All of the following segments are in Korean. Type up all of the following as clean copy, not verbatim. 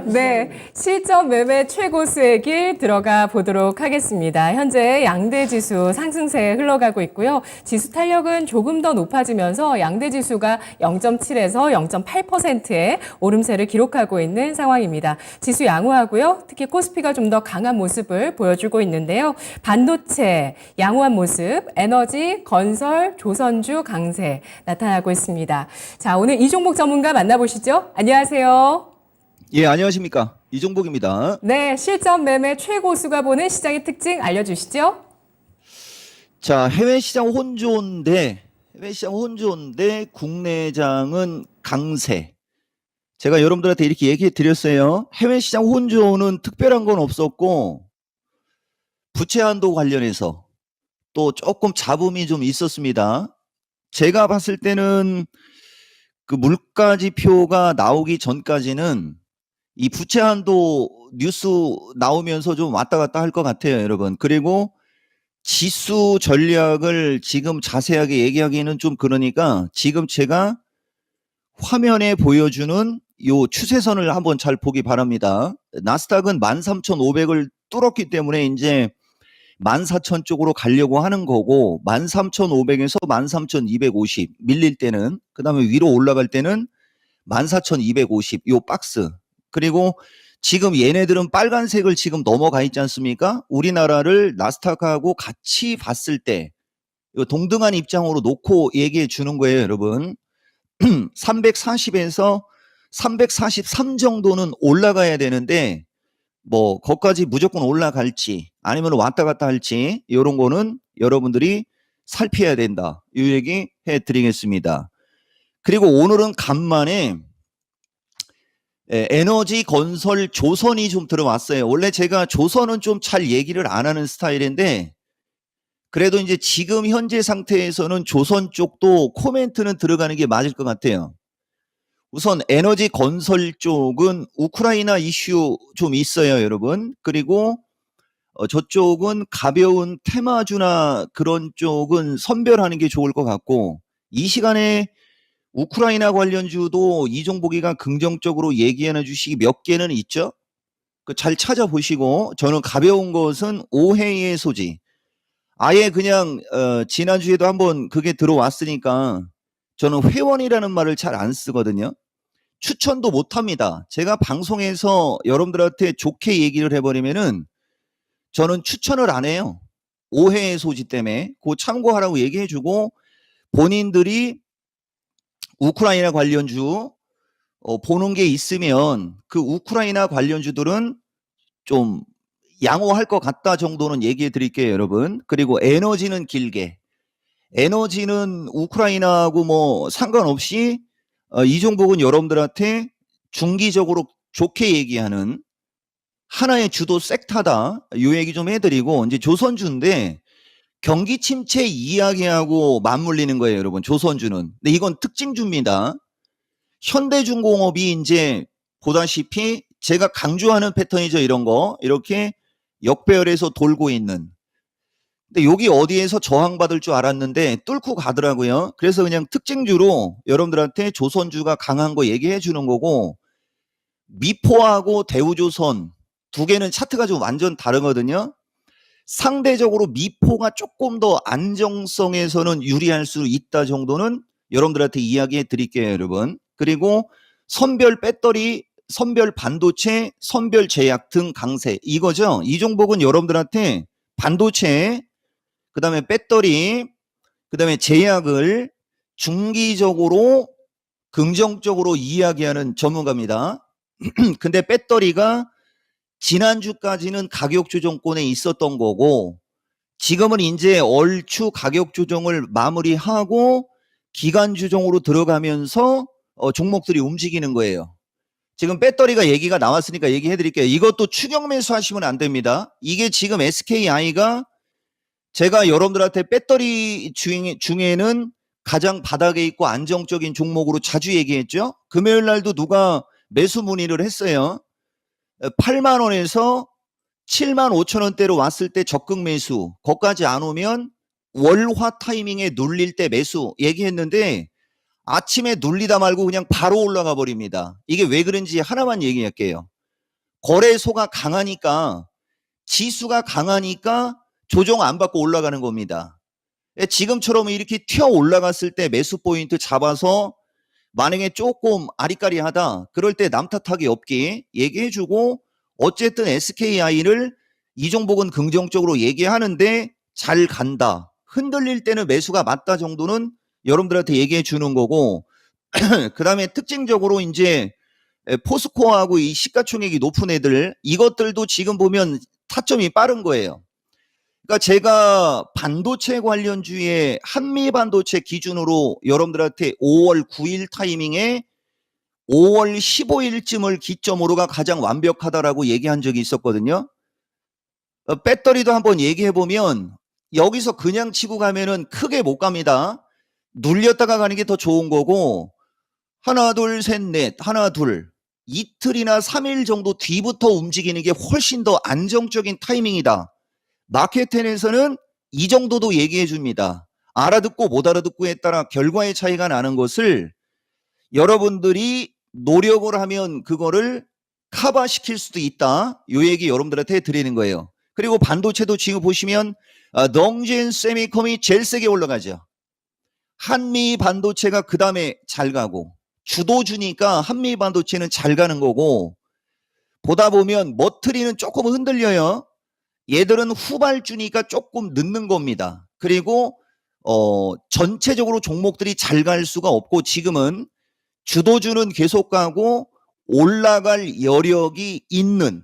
네, 실전 매매 최고수의 길 들어가 보도록 하겠습니다. 현재 양대 지수 상승세에 흘러가고 있고요. 지수 탄력은 조금 더 높아지면서 양대 지수가 0.7에서 0.8%의 오름세를 기록하고 있는 상황입니다. 지수 양호하고요. 특히 코스피가 좀 더 강한 모습을 보여주고 있는데요. 반도체 양호한 모습, 에너지, 건설, 조선주 강세 나타나고 있습니다. 자, 오늘 이종복 전문가 만나보시죠. 안녕하세요. 예, 안녕하십니까. 이종복입니다. 네, 실전 매매 최고수가 보는 시장의 특징 알려주시죠. 자, 해외시장 혼조인데 국내장은 강세. 제가 여러분들한테 이렇게 얘기해 드렸어요. 해외시장 혼조는 특별한 건 없었고, 부채 한도 관련해서 또 조금 잡음이 좀 있었습니다. 제가 봤을 때는 그 물가 지표가 나오기 전까지는 이 부채 한도 뉴스 나오면서 좀 왔다 갔다 할 것 같아요, 여러분. 그리고 지수 전략을 지금 자세하게 얘기하기는 좀 그러니까 지금 제가 화면에 보여주는 요 추세선을 한번 잘 보기 바랍니다. 나스닥은 13,500을 뚫었기 때문에 이제 14,000 쪽으로 가려고 하는 거고 13,500에서 13,250 밀릴 때는 그다음에 위로 올라갈 때는 14,250 요 박스. 그리고 지금 얘네들은 빨간색을 지금 넘어가 있지 않습니까? 우리나라를 나스닥하고 같이 봤을 때 동등한 입장으로 놓고 얘기해 주는 거예요, 여러분. 340에서 343 정도는 올라가야 되는데 뭐 거기까지 무조건 올라갈지 아니면 왔다 갔다 할지 이런 거는 여러분들이 살펴야 된다. 이 얘기 해드리겠습니다. 그리고 오늘은 간만에 에너지, 건설, 조선이 좀 들어왔어요. 원래 제가 조선은 좀 잘 얘기를 안 하는 스타일인데 그래도 이제 지금 현재 상태에서는 조선 쪽도 코멘트는 들어가는 게 맞을 것 같아요. 우선 에너지 건설 쪽은 우크라이나 이슈 좀 있어요, 여러분. 그리고 저쪽은 가벼운 테마주나 그런 쪽은 선별하는 게 좋을 것 같고 이 시간에 우크라이나 관련주도 이종복이가 긍정적으로 얘기하는 주식이 몇 개는 있죠. 그 잘 찾아보시고 저는 가벼운 것은 오해의 소지. 아예 그냥 지난주에도 한번 그게 들어왔으니까 저는 회원이라는 말을 잘 안 쓰거든요. 추천도 못 합니다. 제가 방송에서 여러분들한테 좋게 얘기를 해버리면은 저는 추천을 안 해요. 오해의 소지 때문에. 그거 참고하라고 얘기해주고 본인들이 우크라이나 관련주 보는 게 있으면 그 우크라이나 관련주들은 좀 양호할 것 같다 정도는 얘기해 드릴게요, 여러분. 그리고 에너지는 길게. 에너지는 우크라이나하고 뭐 상관없이 이종복은 여러분들한테 중기적으로 좋게 얘기하는 하나의 주도 섹터다. 이 얘기 좀 해드리고 이제 조선주인데 경기 침체 이야기하고 맞물리는 거예요, 여러분. 조선주는. 근데 이건 특징주입니다. 현대중공업이 이제 보다시피 제가 강조하는 패턴이죠, 이런 거. 이렇게 역배열에서 돌고 있는. 근데 여기 어디에서 저항받을 줄 알았는데 뚫고 가더라고요. 그래서 그냥 특징주로 여러분들한테 조선주가 강한 거 얘기해 주는 거고 미포하고 대우조선 두 개는 차트가 좀 완전 다르거든요. 상대적으로 미포가 조금 더 안정성에서는 유리할 수 있다 정도는 여러분들한테 이야기해 드릴게요, 여러분. 그리고 선별 배터리, 선별 반도체, 선별 제약 등 강세 이거죠. 이종복은 여러분들한테 반도체, 그 다음에 배터리, 그 다음에 제약을 중기적으로 긍정적으로 이야기하는 전문가입니다. 근데 배터리가 지난주까지는 가격 조정권에 있었던 거고 지금은 이제 얼추 가격 조정을 마무리하고 기간 조정으로 들어가면서 종목들이 움직이는 거예요. 지금 배터리가 얘기가 나왔으니까 얘기해 드릴게요. 이것도 추격 매수 하시면 안 됩니다. 이게 지금 SKI가 제가 여러분들한테 배터리 중에는 가장 바닥에 있고 안정적인 종목으로 자주 얘기했죠. 금요일 날도 누가 매수 문의를 했어요. 8만 원에서 7만 5천 원대로 왔을 때 적극 매수, 거기까지 안 오면 월화 타이밍에 눌릴 때 매수 얘기했는데 아침에 눌리다 말고 그냥 바로 올라가 버립니다. 이게 왜 그런지 하나만 얘기할게요. 거래소가 강하니까, 지수가 강하니까 조정 안 받고 올라가는 겁니다. 지금처럼 이렇게 튀어 올라갔을 때 매수 포인트 잡아서 만약에 조금 아리까리하다 그럴 때 남 탓하기 없게 얘기해주고, 어쨌든 SKI를 이종복은 긍정적으로 얘기하는데 잘 간다, 흔들릴 때는 매수가 맞다 정도는 여러분들한테 얘기해 주는 거고, 그 다음에 특징적으로 이제 포스코하고 이 시가총액이 높은 애들, 이것들도 지금 보면 타점이 빠른 거예요. 그러니까 제가 반도체 관련주의 한미 반도체 기준으로 여러분들한테 5월 9일 타이밍에 5월 15일쯤을 기점으로가 가장 완벽하다라고 얘기한 적이 있었거든요. 배터리도 한번 얘기해 보면 여기서 그냥 치고 가면은 크게 못 갑니다. 눌렸다가 가는 게 더 좋은 거고, 하나 둘 셋 넷, 하나 둘, 이틀이나 3일 정도 뒤부터 움직이는 게 훨씬 더 안정적인 타이밍이다. 마켓텐에서는 이 정도도 얘기해 줍니다. 알아듣고 못 알아듣고에 따라 결과의 차이가 나는 것을 여러분들이 노력을 하면 그거를 커버시킬 수도 있다. 이 얘기 여러분들한테 드리는 거예요. 그리고 반도체도 지금 보시면 덩진 세미컴이 제일 세게 올라가죠. 한미 반도체가 그 다음에 잘 가고, 주도주니까 한미 반도체는 잘 가는 거고, 보다 보면 머트리는 조금 흔들려요. 얘들은 후발주니까 조금 늦는 겁니다. 그리고 전체적으로 종목들이 잘 갈 수가 없고, 지금은 주도주는 계속 가고 올라갈 여력이 있는,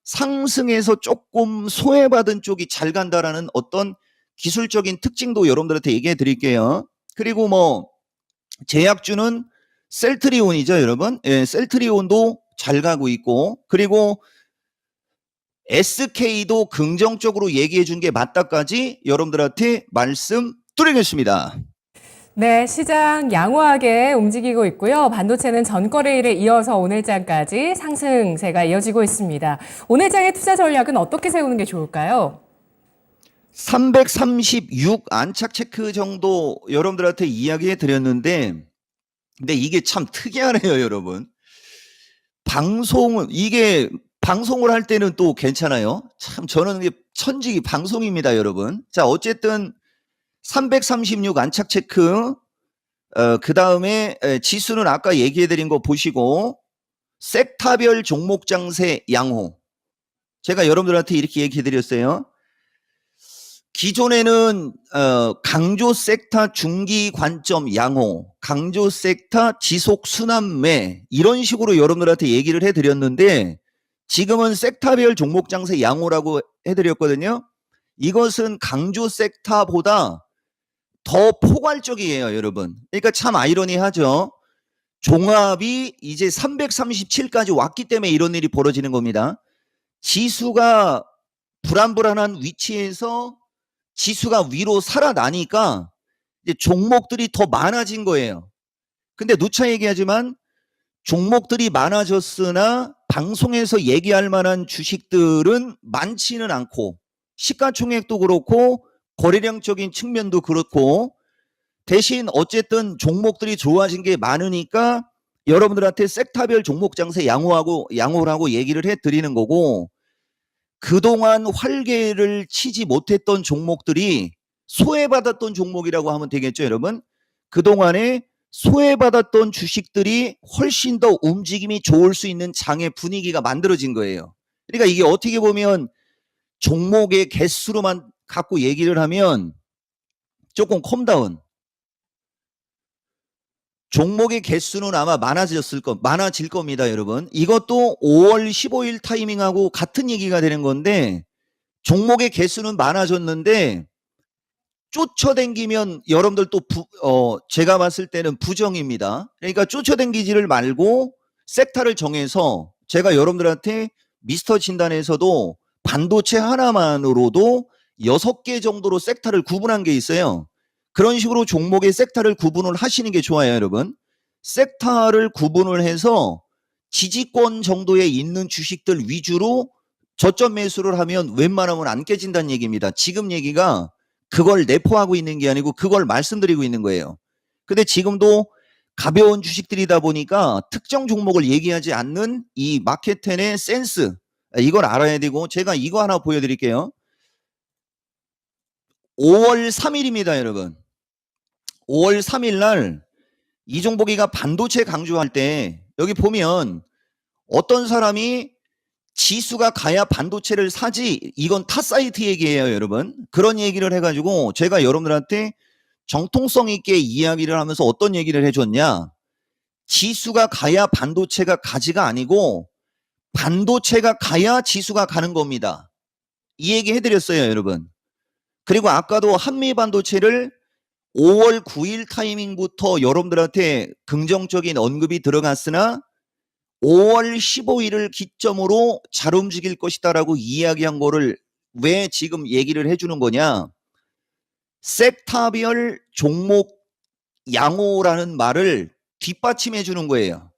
상승에서 조금 소외받은 쪽이 잘 간다라는 어떤 기술적인 특징도 여러분들한테 얘기해 드릴게요. 그리고 뭐 제약주는 셀트리온이죠, 여러분. 예, 셀트리온도 잘 가고 있고, 그리고 SK도 긍정적으로 얘기해 준 게 맞다까지 여러분들한테 말씀드리겠습니다. 네, 시장 양호하게 움직이고 있고요. 반도체는 전거래일에 이어서 오늘장까지 상승세가 이어지고 있습니다. 오늘장의 투자 전략은 어떻게 세우는 게 좋을까요? 336 안착 체크 정도 여러분들한테 이야기해 드렸는데, 근데 이게 참 특이하네요, 여러분. 방송을 할 때는 또 괜찮아요. 참 저는 이게 천직이 방송입니다, 여러분. 자, 어쨌든 336 안착 체크, 그 다음에 지수는 아까 얘기해 드린 거 보시고, 섹터별 종목 장세 양호. 제가 여러분들한테 이렇게 얘기해 드렸어요. 기존에는 강조 섹터 중기 관점 양호, 강조 섹터 지속 순환매, 이런 식으로 여러분들한테 얘기를 해드렸는데, 지금은 섹터별 종목 장세 양호라고 해드렸거든요. 이것은 강조 섹터보다 더 포괄적이에요, 여러분. 그러니까 참 아이러니하죠. 종합이 이제 337까지 왔기 때문에 이런 일이 벌어지는 겁니다. 지수가 불안불안한 위치에서 지수가 위로 살아나니까 이제 종목들이 더 많아진 거예요. 근데 누차 얘기하지만 종목들이 많아졌으나 방송에서 얘기할 만한 주식들은 많지는 않고, 시가총액도 그렇고 거래량적인 측면도 그렇고, 대신 어쨌든 종목들이 좋아진 게 많으니까 여러분들한테 섹터별 종목 장세 양호라고 얘기를 해드리는 거고, 그동안 활개를 치지 못했던 종목들이 소외받았던 종목이라고 하면 되겠죠, 여러분. 그동안에 소외받았던 주식들이 훨씬 더 움직임이 좋을 수 있는 장의 분위기가 만들어진 거예요. 그러니까 이게 어떻게 보면 종목의 개수로만 갖고 얘기를 하면 조금 컴다운, 종목의 개수는 아마 많아질 겁니다, 여러분. 이것도 5월 15일 타이밍하고 같은 얘기가 되는 건데, 종목의 개수는 많아졌는데 쫓아다니면 여러분들 또 제가 봤을 때는 부정입니다. 그러니까 쫓아다니지를 말고 섹터를 정해서, 제가 여러분들한테 미스터 진단에서도 반도체 하나만으로도 6개 정도로 섹터를 구분한 게 있어요. 그런 식으로 종목의 섹터를 구분을 하시는 게 좋아요, 여러분. 섹터를 구분을 해서 지지권 정도에 있는 주식들 위주로 저점 매수를 하면 웬만하면 안 깨진다는 얘기입니다. 지금 얘기가 그걸 내포하고 있는 게 아니고 그걸 말씀드리고 있는 거예요. 근데 지금도 가벼운 주식들이다 보니까 특정 종목을 얘기하지 않는 이 마켓10의 센스, 이걸 알아야 되고, 제가 이거 하나 보여드릴게요. 5월 3일입니다, 여러분. 5월 3일 날 이종복이가 반도체 강조할 때 여기 보면 어떤 사람이 지수가 가야 반도체를 사지, 이건 타 사이트 얘기예요, 여러분. 그런 얘기를 해가지고 제가 여러분들한테 정통성 있게 이야기를 하면서 어떤 얘기를 해줬냐. 지수가 가야 반도체가 가지가 아니고 반도체가 가야 지수가 가는 겁니다. 이 얘기 해드렸어요, 여러분. 그리고 아까도 한미반도체를 5월 9일 타이밍부터 여러분들한테 긍정적인 언급이 들어갔으나 5월 15일을 기점으로 잘 움직일 것이다라고 이야기한 거를 왜 지금 얘기를 해주는 거냐. 섹터별 종목 양호라는 말을 뒷받침해 주는 거예요.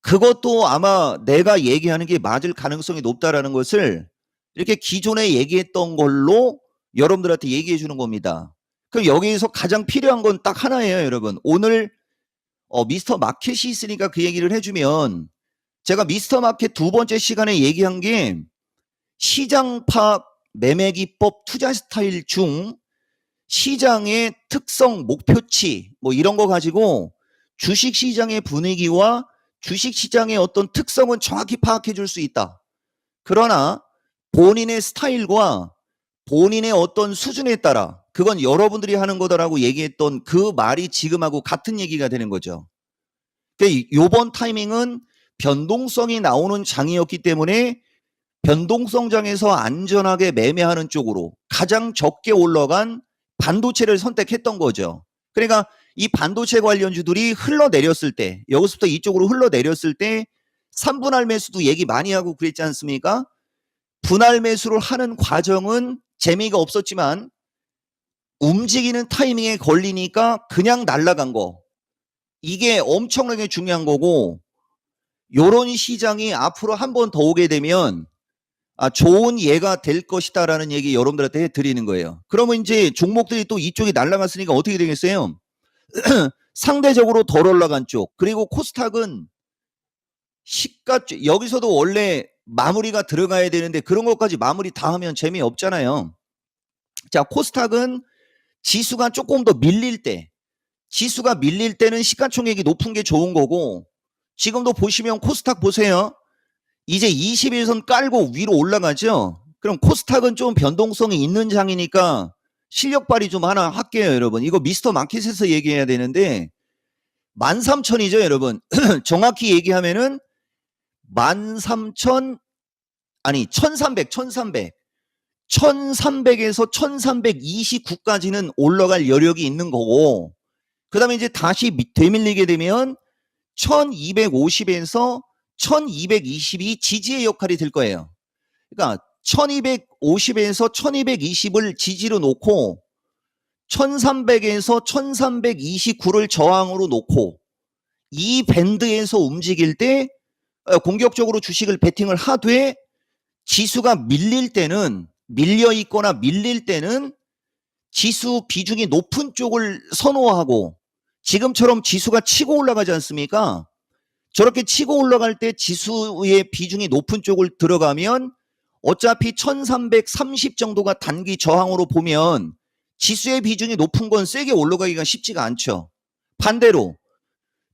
그것도 아마 내가 얘기하는 게 맞을 가능성이 높다라는 것을 이렇게 기존에 얘기했던 걸로 여러분들한테 얘기해 주는 겁니다. 그럼 여기에서 가장 필요한 건 딱 하나예요, 여러분. 오늘 미스터 마켓이 있으니까 그 얘기를 해주면, 제가 미스터 마켓 두 번째 시간에 얘기한 게 시장 파악 매매 기법 투자 스타일 중 시장의 특성, 목표치 뭐 이런 거 가지고 주식 시장의 분위기와 주식 시장의 어떤 특성은 정확히 파악해 줄 수 있다. 그러나 본인의 스타일과 본인의 어떤 수준에 따라 그건 여러분들이 하는 거다라고 얘기했던 그 말이 지금하고 같은 얘기가 되는 거죠. 그러니까 요번 타이밍은 변동성이 나오는 장이었기 때문에 변동성 장에서 안전하게 매매하는 쪽으로 가장 적게 올라간 반도체를 선택했던 거죠. 그러니까 이 반도체 관련주들이 흘러내렸을 때, 여기서부터 이쪽으로 흘러내렸을 때 3분할 매수도 얘기 많이 하고 그랬지 않습니까? 분할 매수를 하는 과정은 재미가 없었지만 움직이는 타이밍에 걸리니까 그냥 날아간 거, 이게 엄청나게 중요한 거고, 요런 시장이 앞으로 한 번 더 오게 되면 좋은 예가 될 것이다라는 얘기 여러분들한테 해드리는 거예요. 그러면 이제 종목들이 또 이쪽이 날아갔으니까 어떻게 되겠어요? 상대적으로 덜 올라간 쪽, 그리고 코스닥은 시가, 여기서도 원래 마무리가 들어가야 되는데 그런 것까지 마무리 다 하면 재미없잖아요. 자, 코스닥은 지수가 조금 더 밀릴 때, 지수가 밀릴 때는 시가총액이 높은 게 좋은 거고, 지금도 보시면 코스닥 보세요. 이제 21선 깔고 위로 올라가죠. 그럼 코스닥은 좀 변동성이 있는 장이니까 실력 발휘 좀 하나 할게요, 여러분. 이거 미스터 마켓에서 얘기해야 되는데 13,000이죠, 여러분. 정확히 얘기하면은 13,000, 아니 1300, 1300에서 1329까지는 올라갈 여력이 있는 거고, 그 다음에 이제 다시 되밀리게 되면 1250에서 1220이 지지의 역할이 될 거예요. 그러니까 1250에서 1220을 지지로 놓고 1300에서 1329를 저항으로 놓고 이 밴드에서 움직일 때 공격적으로 주식을 베팅을 하되, 지수가 밀릴 때는, 밀려 있거나 밀릴 때는 지수 비중이 높은 쪽을 선호하고, 지금처럼 지수가 치고 올라가지 않습니까? 저렇게 치고 올라갈 때 지수의 비중이 높은 쪽을 들어가면 어차피 1330 정도가 단기 저항으로 보면 지수의 비중이 높은 건 세게 올라가기가 쉽지가 않죠. 반대로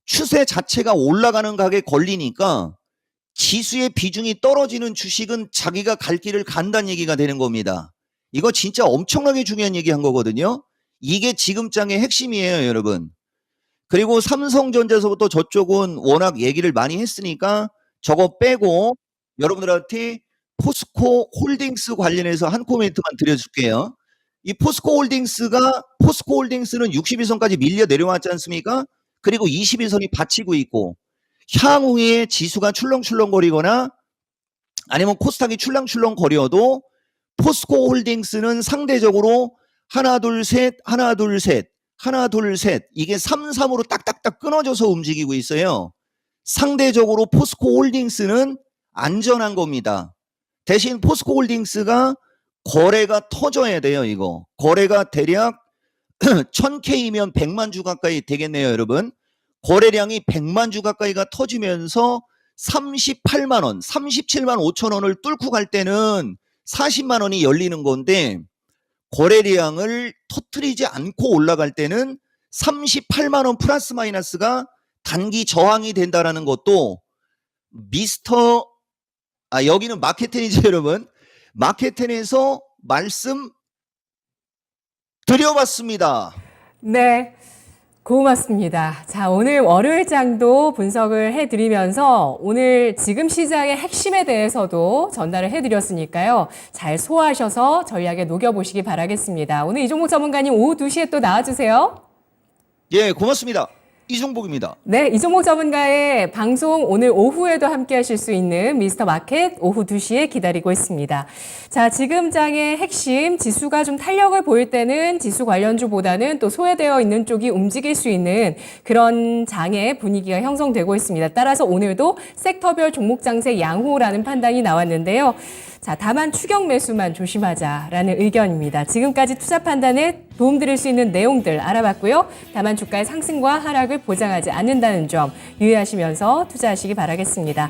추세 자체가 올라가는 각에 걸리니까 지수의 비중이 떨어지는 주식은 자기가 갈 길을 간다는 얘기가 되는 겁니다. 이거 진짜 엄청나게 중요한 얘기 한 거거든요. 이게 지금 장의 핵심이에요, 여러분. 그리고 삼성전자에서부터 저쪽은 워낙 얘기를 많이 했으니까 저거 빼고 여러분들한테 포스코 홀딩스 관련해서 한 코멘트만 드려줄게요. 이 포스코 홀딩스는 61선까지 밀려 내려왔지 않습니까? 그리고 21선이 받치고 있고, 향후에 지수가 출렁출렁거리거나 아니면 코스닥이 출렁출렁거려도 포스코 홀딩스는 상대적으로 하나 둘 셋 이게 3-3으로 딱딱딱 끊어져서 움직이고 있어요. 상대적으로 포스코 홀딩스는 안전한 겁니다. 대신 포스코 홀딩스가 거래가 터져야 돼요. 이거 거래가 대략 1000K면 100만 주 가까이 되겠네요, 여러분. 거래량이 100만 주 가까이가 터지면서 38만 원, 37만 5천 원을 뚫고 갈 때는 40만 원이 열리는 건데 거래량을 터뜨리지 않고 올라갈 때는 38만 원 플러스 마이너스가 단기 저항이 된다라는 것도 여기는 마켓텐이죠, 여러분. 마켓텐에서 말씀 드려봤습니다. 네. 고맙습니다. 자, 오늘 월요일장도 분석을 해드리면서 오늘 지금 시장의 핵심에 대해서도 전달을 해드렸으니까요. 잘 소화하셔서 전략에 녹여보시기 바라겠습니다. 오늘 이종목 전문가님 오후 2시에 또 나와주세요. 예, 고맙습니다. 이종복입니다. 네, 이종목 전문가의 방송 오늘 오후에도 함께 하실 수 있는 미스터 마켓 오후 2시에 기다리고 있습니다. 자, 지금 장의 핵심 지수가 좀 탄력을 보일 때는 지수 관련주보다는 또 소외되어 있는 쪽이 움직일 수 있는 그런 장의 분위기가 형성되고 있습니다. 따라서 오늘도 섹터별 종목 장세 양호라는 판단이 나왔는데요. 자, 다만 추격 매수만 조심하자라는 의견입니다. 지금까지 투자 판단에 도움드릴 수 있는 내용들 알아봤고요. 다만 주가의 상승과 하락을 보장하지 않는다는 점 유의하시면서 투자하시기 바라겠습니다.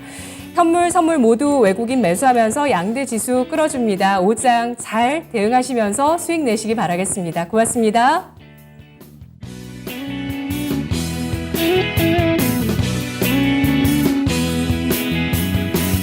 현물, 선물 모두 외국인 매수하면서 양대 지수 끌어줍니다. 오장 잘 대응하시면서 수익 내시기 바라겠습니다. 고맙습니다.